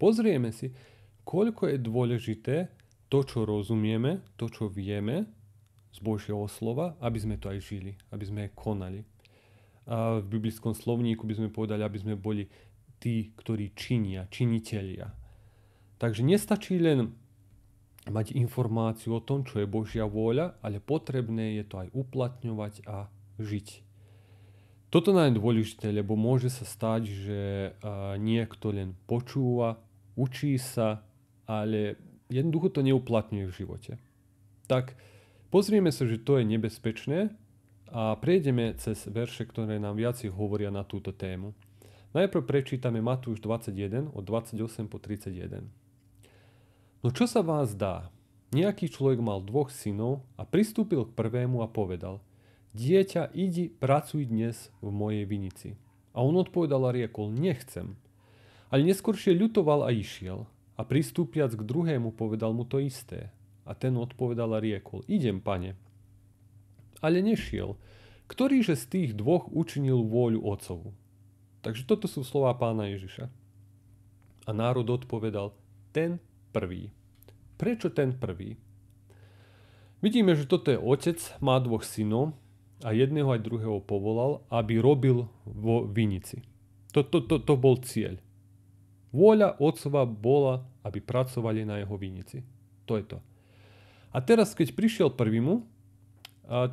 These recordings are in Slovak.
pozrieme si, koľko je dôležité to, čo rozumieme, to, čo vieme z Božieho slova, aby sme to aj žili, aby sme konali. A v biblickom slovníku by sme povedali, aby sme boli tí, ktorí činia, činitelia. Takže nestačí len mať informáciu o tom, čo je Božia vôľa, ale potrebné je to aj uplatňovať a žiť. Toto je najdôležité, lebo môže sa stať, že niekto len počúva, učí sa, ale jednoducho to neuplatňuje v živote. Tak pozrieme sa, že to je nebezpečné a prejdeme cez verše, ktoré nám viac hovoria na túto tému. Najprv prečítame Matúš 21 od 28 po 31. No čo sa vás dá? Nejaký človek mal 2 synov a pristúpil k prvému a povedal: Dieťa, idi, pracuj dnes v mojej vinici. A on odpovedal a riekol: Nechcem. Ale neskôršie ľutoval a išiel. A pristúpiac k druhému povedal mu to isté. A ten odpovedal a riekol: Idem, pane. Ale nešiel. Ktorýže z tých 2 učinil vôľu otcovu? Takže toto sú slová pána Ježiša. A národ odpovedal: Ten prvý. Prečo ten prvý? Vidíme, že toto je otec, má 2 synov a jedného aj druhého povolal, aby robil vo vinici. To bol cieľ. Vôľa otcova bola, aby pracovali na jeho vinici. To je to. A teraz, keď prišiel prvýmu,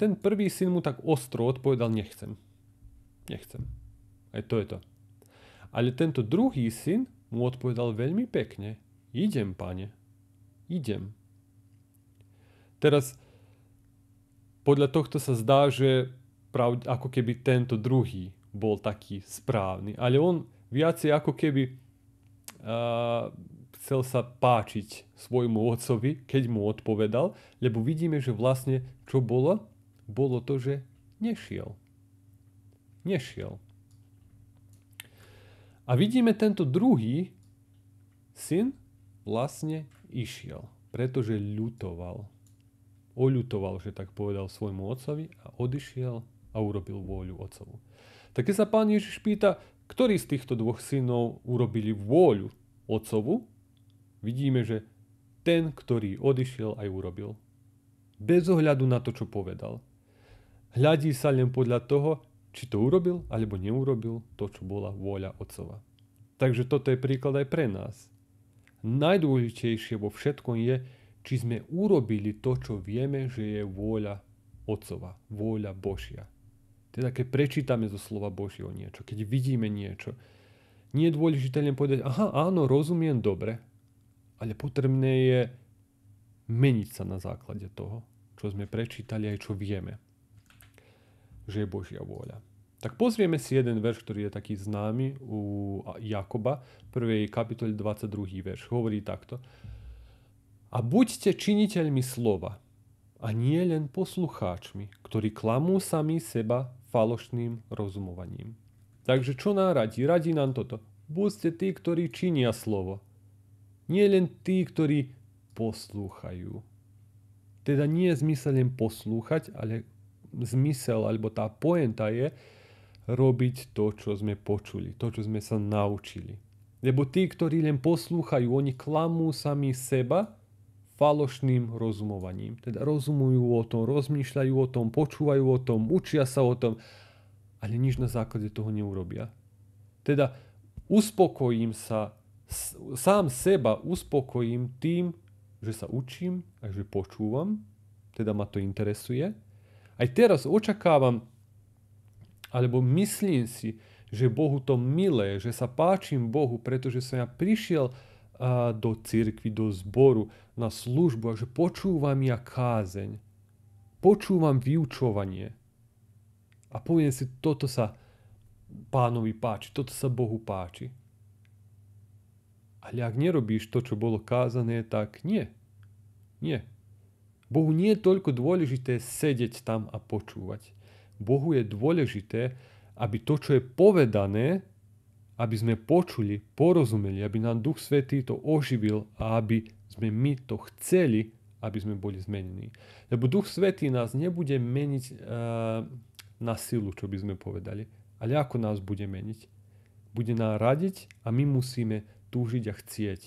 ten prvý syn mu tak ostro odpovedal: Nechcem. Aj to je to. Ale tento druhý syn mu odpovedal veľmi pekne: Idem, pane. Idem. Teraz podľa tohto sa zdá, že ako keby tento druhý bol taký správny. Ale on viacej ako keby chcel sa páčiť svojmu otcovi, keď mu odpovedal, lebo vidíme, že vlastne čo bolo? Bolo to, že nešiel. A vidíme, tento druhý syn vlastne išiel, pretože ľutoval. Oľutoval, že tak povedal svojmu otcovi a odišiel a urobil vôľu otcovu. Tak keď sa pán Ježiš pýta, ktorý z týchto 2 synov urobili vôľu otcovu, vidíme, že ten, ktorý odišiel, aj urobil. Bez ohľadu na to, čo povedal. Hľadí sa len podľa toho, či to urobil, alebo neurobil to, čo bola vôľa otcova. Takže toto je príklad aj pre nás. Najdôležitejšie vo všetkom je, či sme urobili to, čo vieme, že je vôľa otcova, vôľa Božia. Teda keď prečítame zo slova Božieho niečo, keď vidíme niečo, nie je dôležité len povedať: aha, áno, rozumiem dobre, ale potrebné je meniť sa na základe toho, čo sme prečítali aj čo vieme, že je Božia vôľa. Tak pozrieme si jeden verš, ktorý je taký známy u Jakoba, 1. kapitole 22. verš. Hovorí takto: A buďte činiteľmi slova, a nie len poslucháčmi, ktorí klamú sami seba falošným rozumovaním. Takže čo nám radí? Radí nám toto: buďte tí, ktorí činia slovo. Nie len tí, ktorí poslúchajú. Teda nie je zmysel len poslúchať, ale zmysel, alebo tá pointa je robiť to, čo sme počuli, to, čo sme sa naučili. Lebo tí, ktorí len poslúchajú, oni klamú sami seba falošným rozumovaním. Teda rozumujú o tom, rozmýšľajú o tom, počúvajú o tom, učia sa o tom, ale nič na základe toho neurobia. Teda uspokojím sa, sám seba uspokojím tým, že sa učím a že počúvam, teda ma to interesuje. Aj teraz očakávam, alebo myslím si, že Bohu to milé, že sa páčim Bohu, pretože som ja prišiel do cirkvi, do zboru, na službu a že počúvam ja kázeň. Počúvam vyučovanie. A poviem si, toto sa Pánovi páči, toto sa Bohu páči. Ale ak nerobíš to, čo bolo kázané, tak nie. Nie. Bohu nie je toľko dôležité sedieť tam a počúvať. Bohu je dôležité, aby to, čo je povedané, aby sme počuli, porozumeli, aby nám Duch Svätý to oživil a aby sme my to chceli, aby sme boli zmenení. Lebo Duch Svätý nás nebude meniť na silu, čo by sme povedali, ale ako nás bude meniť. Bude nám radiť a my musíme túžiť a chcieť.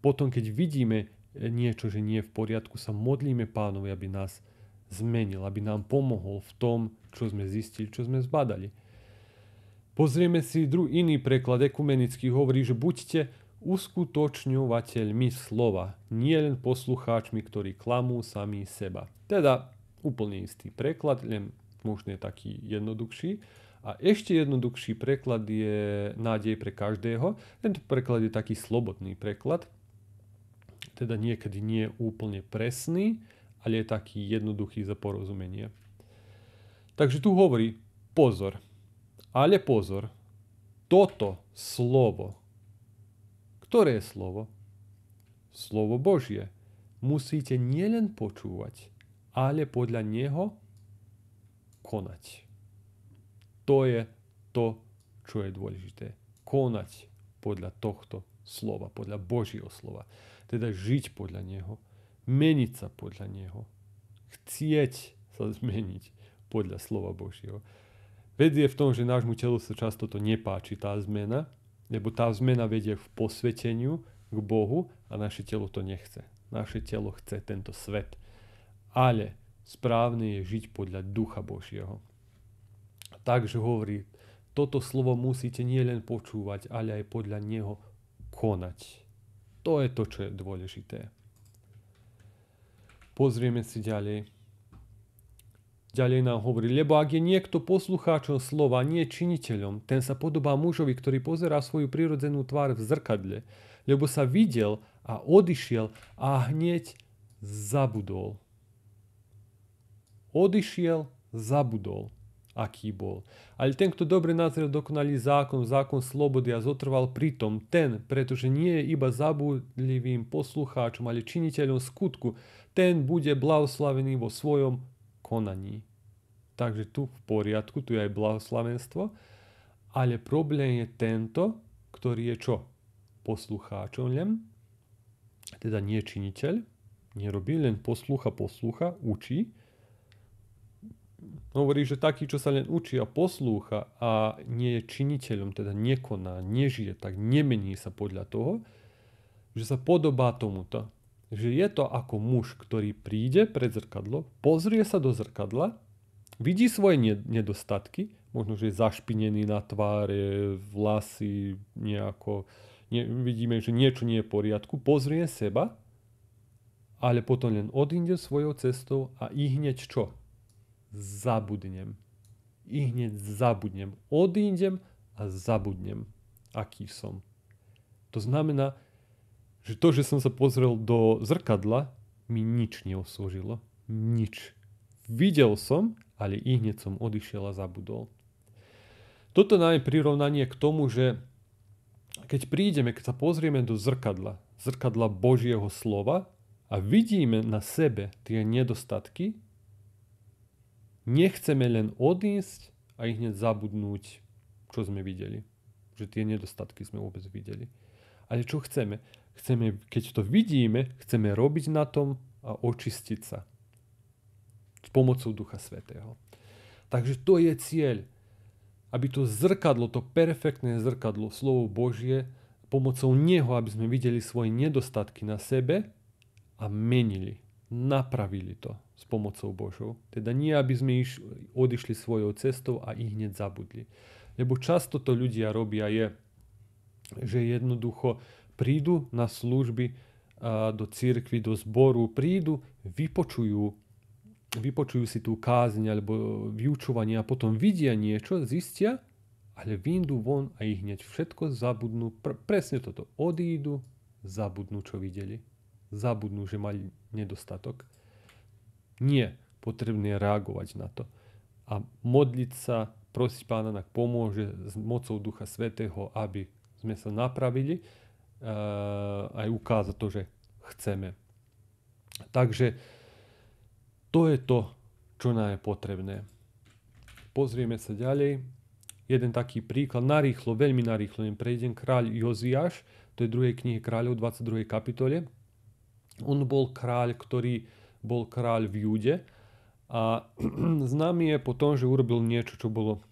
Potom, keď vidíme niečo, že nie je v poriadku, sa modlíme Pánovi, aby nás zmenil, aby nám pomohol v tom, čo sme zistili, čo sme zbadali. Pozrieme si iný preklad ekumenický, hovorí, že buďte uskutočňovateľmi slova, nie len poslucháčmi, ktorí klamú sami seba. Teda úplne istý preklad, len možno je taký jednoduchší. A ešte jednoduchší preklad je nádej pre každého. Tento preklad je taký slobodný preklad, teda niekedy nie je úplne presný, ale je taký jednoduchý za porozumenie. Takže tu hovorí pozor, ale pozor, toto slovo, ktoré je slovo? Slovo Božie. Musíte nielen počúvať, ale podľa neho konať. To je to, čo je dôležité. Konať podľa tohto slova, podľa Božieho slova. Teda žiť podľa neho, meniť sa podľa neho, chcieť sa zmeniť podľa slova Božieho. Vec je v tom, že nášmu telu sa často to nepáči, tá zmena, lebo tá zmena vedie k posveteniu, k Bohu a naše telo to nechce. Naše telo chce tento svet. Ale správne je žiť podľa Ducha Božieho. Takže hovorí, toto slovo musíte nielen počúvať, ale aj podľa neho konať. To je to, čo je dôležité. Pozrieme si ďalej. Ďalej nám hovorí, lebo ak je niekto poslucháčom slova, nie činiteľom, ten sa podobá mužovi, ktorý pozerá svoju prirodzenú tvár v zrkadle, lebo sa videl a odišiel a hneď zabudol. Odišiel, zabudol, aký bol. Ale ten, kto dobre nazrel dokonalý zákon slobody a zotrval pritom, ten, pretože nie je iba zabudlivým poslucháčom, ale činiteľom skutku, ten bude blahoslavený vo svojom konaní. Takže tu v poriadku, tu je aj blahoslavenstvo, ale problém je tento, ktorý je čo? Poslucháčom len, teda nie činiteľ, nerobí, len poslúcha, učí. Hovorí, že taký, čo sa len učí a poslúcha a nie je činiteľom, teda nekoná, nežije, tak nemení sa podľa toho, že sa podobá tomuto. Že je to ako muž, ktorý príde pred zrkadlo, pozrie sa do zrkadla, vidí svoje nedostatky, možno, že je zašpinený na tváre, vlasy, vidíme, že niečo nie je v poriadku, pozrie seba, ale potom len odíde svojou cestou a i hneď čo? Zabudnem. Odídem a zabudnem, aký som. To znamená, že to, že som sa pozrel do zrkadla, mi nič neoslúžilo. Nič. Videl som, ale i hneď som odišiel a zabudol. Toto nám je prirovnanie k tomu, že keď sa pozrieme do zrkadla Božieho slova a vidíme na sebe tie nedostatky, nechceme len odísť a i hneď zabudnúť, čo sme videli. Že tie nedostatky sme vôbec videli. Ale čo chceme? Keď to vidíme, chceme robiť na tom a očistiť sa. S pomocou Ducha Svätého. Takže to je cieľ. Aby to zrkadlo, to perfektné zrkadlo, slovo Božie, pomocou neho, aby sme videli svoje nedostatky na sebe a menili, napravili to s pomocou Božou. Teda nie, aby sme odišli svojou cestou a ich hneď zabudli. Lebo často to ľudia robia že jednoducho prídu na služby do cirkvi, do zboru, prídu, vypočujú si tú kázeň alebo vyučovanie a potom vidia niečo, zistia, ale vyjdú von a ich hneď všetko zabudnú. Presne toto. Odídu, zabudnú, čo videli. Zabudnú, že mali nedostatok. Nie. Potrebné reagovať na to. A modliť sa, prosiť Pána, nech pomôže s mocou Ducha Svätého, aby sme sa napravili, aj ukázať to, že chceme. Takže to je to, čo nám je potrebné. Pozrieme sa ďalej. Jeden taký príklad, veľmi narýchlo prejdem. Kráľ Joziáš, to je 2. knihy kráľov, 22. kapitole. On bol kráľ, ktorý bol kráľ v Júde a známy je po tom, že urobil niečo, čo bolo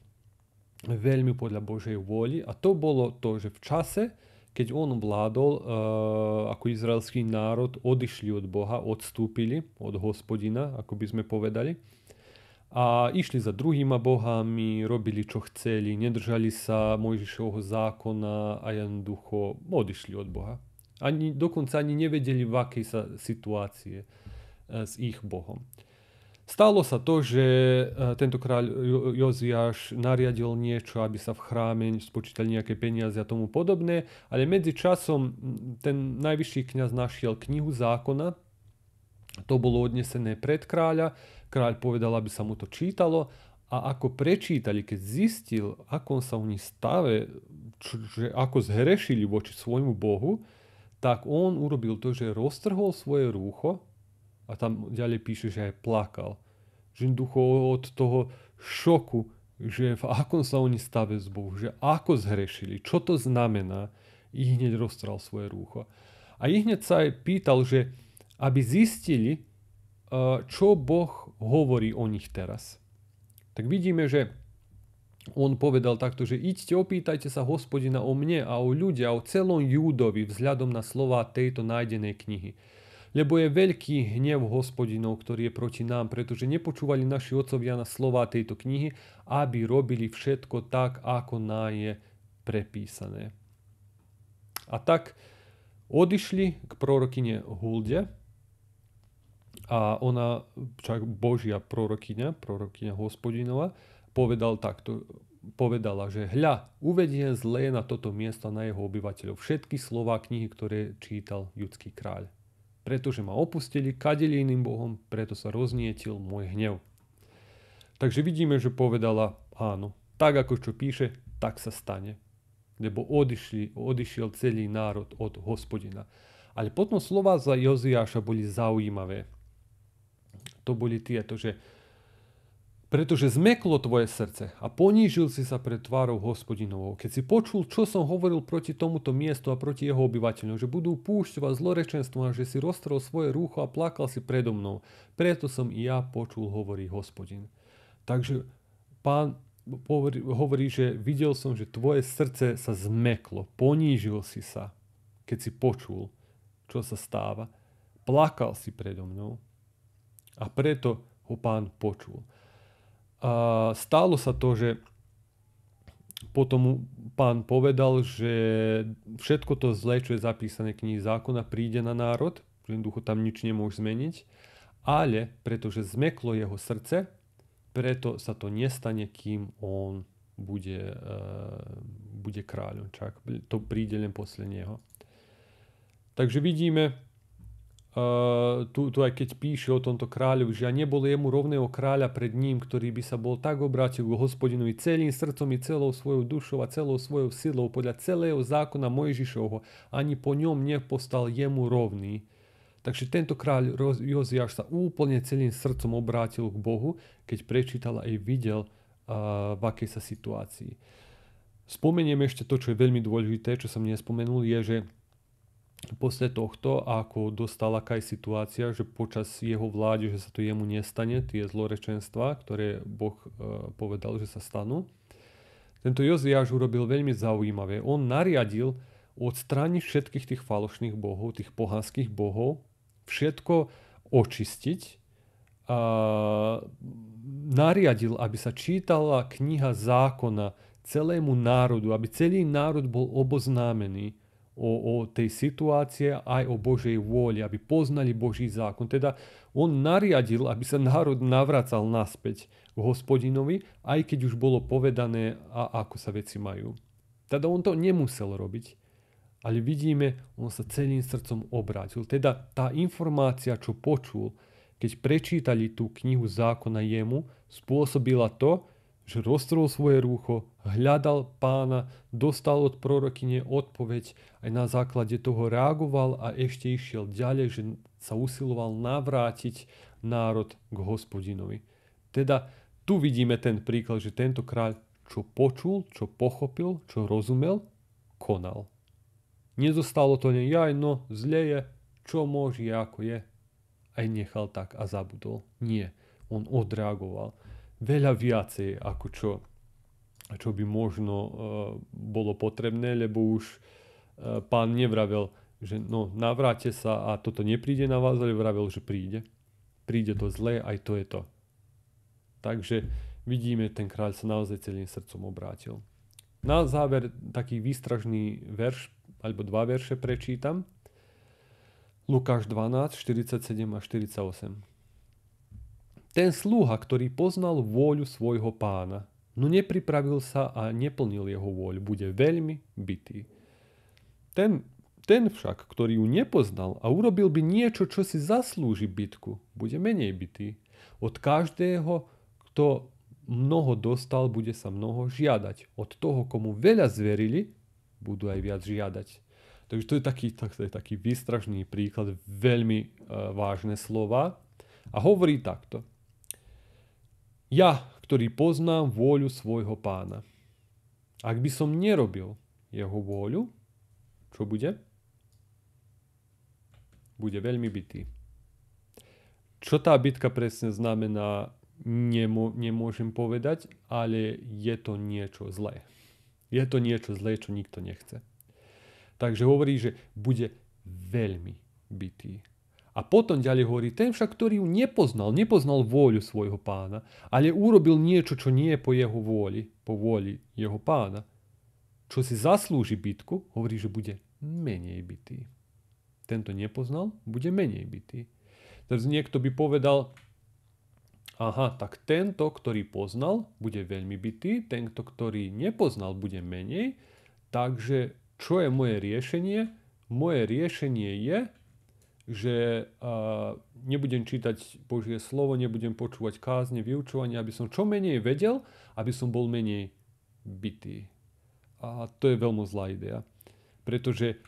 veľmi podľa Božej vôli, a to bolo to, že v čase, keď on vládol ako izraelský národ, odišli od Boha, odstúpili od Hospodina, ako by sme povedali. A išli za druhýma bohami, robili čo chceli, nedržali sa Mojžišovho zákona a jednoducho odišli od Boha. Dokonca ani nevedeli, v akej sa situácie s ich Bohom. Stalo sa to, že tento kráľ Joziáš nariadil niečo, aby sa v chráme spočítali nejaké peniaze a tomu podobné, ale medzi časom ten najvyšší kňaz našiel knihu zákona, to bolo odnesené pred kráľa, kráľ povedal, aby sa mu to čítalo a ako prečítali, keď zistil, ako sa oni stave, že ako zhrešili voči svojmu Bohu, tak on urobil to, že roztrhol svoje rúcho a tam ďalej píše, že aj plakal. Že jednoducho od toho šoku, že v akom sa oni stave z Bohu, že ako zhrešili, čo to znamená, i hneď roztrhal svoje rúcho. A i hneď sa aj pýtal, že aby zistili, čo Boh hovorí o nich teraz. Tak vidíme, že on povedal takto, že idte, opýtajte sa Hospodina o mne a o ľudia, o celom Júdovi vzhľadom na slová tejto nájdenej knihy. Lebo je veľký hnev Hospodinov, ktorý je proti nám, pretože nepočúvali naši otcovia na slová tejto knihy, aby robili všetko tak, ako na je prepísané. A tak odišli k prorokyne Hulde, a ona, čak Božia prorokyňa Hospodinova, povedala, že hľa, uvediem zlé na toto miesto na jeho obyvateľov všetky slová knihy, ktoré čítal judský kráľ. Pretože ma opustili, kadili iným bohom, preto sa roznietil môj hnev. Takže vidíme, že povedala áno, tak ako čo píše, tak sa stane. Lebo odišiel celý národ od Hospodina. Ale potom slova za Joziáša boli zaujímavé. To boli tieto, že pretože zmeklo tvoje srdce a ponížil si sa pred tvárou Hospodinovou, keď si počul, čo som hovoril proti tomuto miestu a proti jeho obyvateľom, že budú púšťovať zlorečenstvo a že si roztrel svoje rúcho a plakal si predo mnou. Preto som i ja počul, hovorí Hospodin. Takže Pán hovorí, že videl som, že tvoje srdce sa zmeklo, ponížil si sa, keď si počul, čo sa stáva. Plakal si predo mnou. A preto ho Pán počul. A stalo sa to, že potom Pán povedal, že všetko to zlé, čo je zapísané v knihe zákona, príde na národ, že jednoducho tam nič nemôže zmeniť, ale pretože zmeklo jeho srdce, preto sa to nestane, kým on bude kráľom. Čak to príde len posle neho. Takže vidíme, tu aj keď píše o tomto kráľovi, že nebolo jemu rovného kráľa pred ním, ktorý by sa bol tak obrátil k Hospodinovi celým srdcom i celou svojou dušou a celou svojou silou podľa celého zákona Mojžišovho, ani po ňom nepostal jemu rovný. Takže tento kráľ Joziáš sa úplne celým srdcom obrátil k Bohu, keď prečítal a aj videl, v akej sa situácii. Spomeniem ešte to, čo je veľmi dôležité, čo som nespomenul, je, že posle tohto, ako dostala aká je situácia, že počas jeho vlády, že sa to jemu nestane, tie zlorečenstva, ktoré Boh povedal, že sa stanú. Tento Joziáš urobil veľmi zaujímavé. On nariadil odstrániť všetkých tých falošných bohov, tých pohanských bohov, všetko očistiť. A nariadil, aby sa čítala kniha zákona celému národu, aby celý národ bol oboznámený o tej situácie aj o Božej vôli, aby poznali Boží zákon. Teda on nariadil, aby sa národ navracal naspäť k Hospodinovi, aj keď už bolo povedané, ako sa veci majú. Teda on to nemusel robiť, ale vidíme, on sa celým srdcom obrátil. Teda tá informácia, čo počul, keď prečítali tú knihu zákona jemu, spôsobila to, že roztrhol svoje rúcho, hľadal Pána, dostal od prorokyne odpoveď, aj na základe toho reagoval a ešte išiel ďalej, že sa usiloval navrátiť národ k Hospodinovi. Teda tu vidíme ten príklad, že tento kráľ, čo počul, čo pochopil, čo rozumel, konal. Nezostalo to len, zle je, čo môže, ako je, aj nechal tak a zabudol. Nie, on odreagoval. Veľa viacej, ako čo by možno bolo potrebné, lebo už Pán nevravel, že no navráte sa a toto nepríde na vás, ale vravel, že príde. Príde to zlé, aj to je to. Takže vidíme, ten kráľ sa naozaj celým srdcom obrátil. Na záver taký výstražný verš, alebo 2 verše prečítam. Lukáš 12, 47 a 48. Ten sluha, ktorý poznal vôľu svojho pána, no nepripravil sa a neplnil jeho vôľu, bude veľmi bitý. Ten však, ktorý ju nepoznal a urobil by niečo, čo si zaslúži bitku, bude menej bitý. Od každého, kto mnoho dostal, bude sa mnoho žiadať. Od toho, komu veľa zverili, budú aj viac žiadať. Takže to je taký výstražný príklad, veľmi vážne slova. A hovorí takto. Ja, ktorý poznám vôľu svojho pána. Ak by som nerobil jeho vôľu, čo bude? Bude veľmi bitý. Čo tá bitka presne znamená, nemôžem povedať, ale je to niečo zlé. Je to niečo zlé, čo nikto nechce. Takže hovorí, že bude veľmi bitý. A potom ďalej hovorí, ten však, ktorý ju nepoznal vôľu svojho pána, ale urobil niečo, čo nie je po jeho vôli, po vôli jeho pána, čo si zaslúži bitku, hovorí, že bude menej bitý. Tento nepoznal, bude menej bitý. Takže niekto by povedal, aha, tak tento, ktorý poznal, bude veľmi bitý, tento, ktorý nepoznal, bude menej, takže čo je moje riešenie? Moje riešenie je, že nebudem čítať Božie slovo, nebudem počúvať kázne, vyučovanie, aby som čo menej vedel, aby som bol menej bitý. A to je veľmi zlá idea, pretože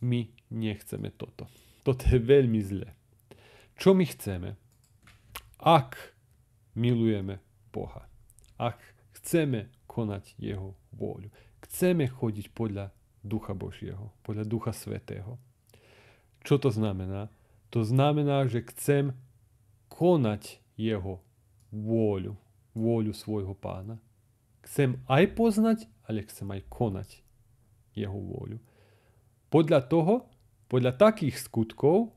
my nechceme toto. Toto je veľmi zlé. Čo my chceme? Ak milujeme Boha, ak chceme konať jeho vôľu, chceme chodiť podľa Ducha Božieho, podľa Ducha Svätého. Čo to znamená? To znamená, že chcem konať jeho vôľu svojho pána. Chcem aj poznať, ale chcem aj konať jeho vôľu. Podľa takých skutkov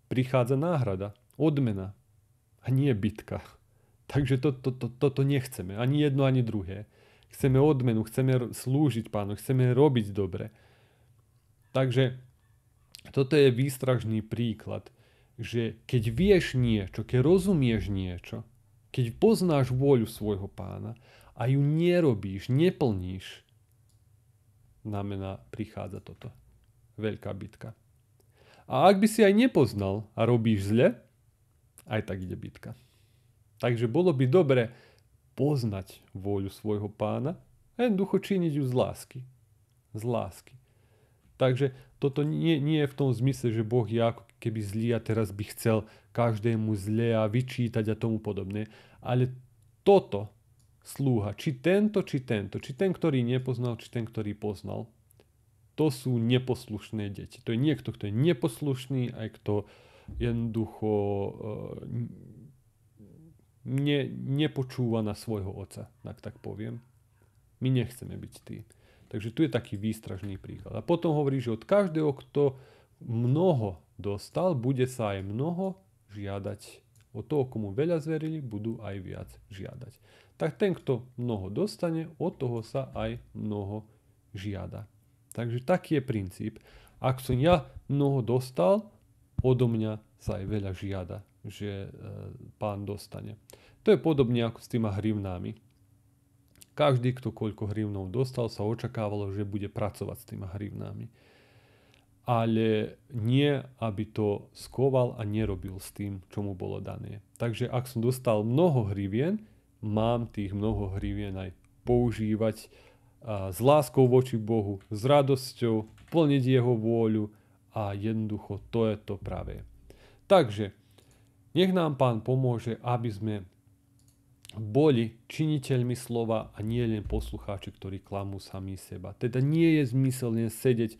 prichádza náhrada, odmena a nie bitka. Takže toto nechceme, ani jedno, ani druhé. Chceme odmenu, chceme slúžiť Pánu, chceme robiť dobre. Takže toto je výstražný príklad, že keď vieš niečo, keď rozumieš niečo, keď poznáš vôľu svojho Pána a ju nerobíš, neplníš, znamená, prichádza toto. Veľká bitka. A ak by si aj nepoznal a robíš zle, aj tak ide bitka. Takže bolo by dobre poznať vôľu svojho pána a jednoducho činiť ju z lásky. Z lásky. Takže toto nie je v tom zmysle, že Boh je ako keby zlý a teraz by chcel každému zle a vyčítať a tomu podobné. Ale toto slúha, či ten, ktorý nepoznal, či ten, ktorý poznal, to sú neposlušné deti. To je niekto, kto je neposlušný, aj kto jednoducho nepočúva na svojho otca, tak poviem. My nechceme byť tí. Takže tu je taký výstražný príklad. A potom hovorí, že od každého, kto mnoho dostal, bude sa aj mnoho žiadať. Od toho, komu veľa zverili, budú aj viac žiadať. Tak ten, kto mnoho dostane, od toho sa aj mnoho žiada. Takže taký je princíp. Ak som ja mnoho dostal, odo mňa sa aj veľa žiada, že pán dostane. To je podobne ako s týma hrivnami. Každý, kto koľko hrivnov dostal, sa očakávalo, že bude pracovať s týma hrivnami. Ale nie, aby to skoval a nerobil s tým, čo mu bolo dané. Takže ak som dostal mnoho hrivien, mám tých mnoho hrivien aj používať s láskou voči Bohu, s radosťou, plniť jeho vôľu a jednoducho to je to pravé. Takže nech nám Pán pomôže, aby sme boli činiteľmi slova a nie len poslucháči, ktorí klamú sami seba. Teda nie je zmysel len sedieť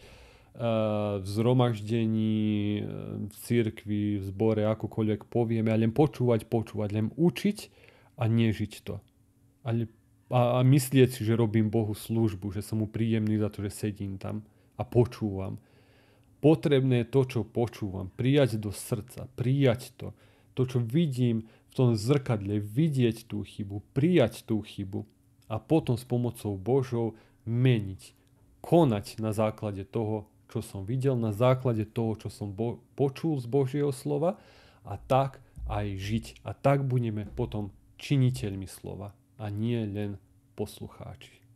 v zhromaždení, v cirkvi, v zbore, akokoľvek povieme, a len počúvať, len učiť a nežiť to. A myslieť si, že robím Bohu službu, že som mu príjemný za to, že sedím tam. a počúvam. Potrebné je to, čo počúvam, prijať do srdca, prijať to. To, čo vidím v tom zrkadle, vidieť tú chybu, prijať tú chybu a potom s pomocou Božou meniť, konať na základe toho, čo som videl, na základe toho, čo som počul z Božieho slova a tak aj žiť. A tak budeme potom činiteľmi slova a nie len poslucháči.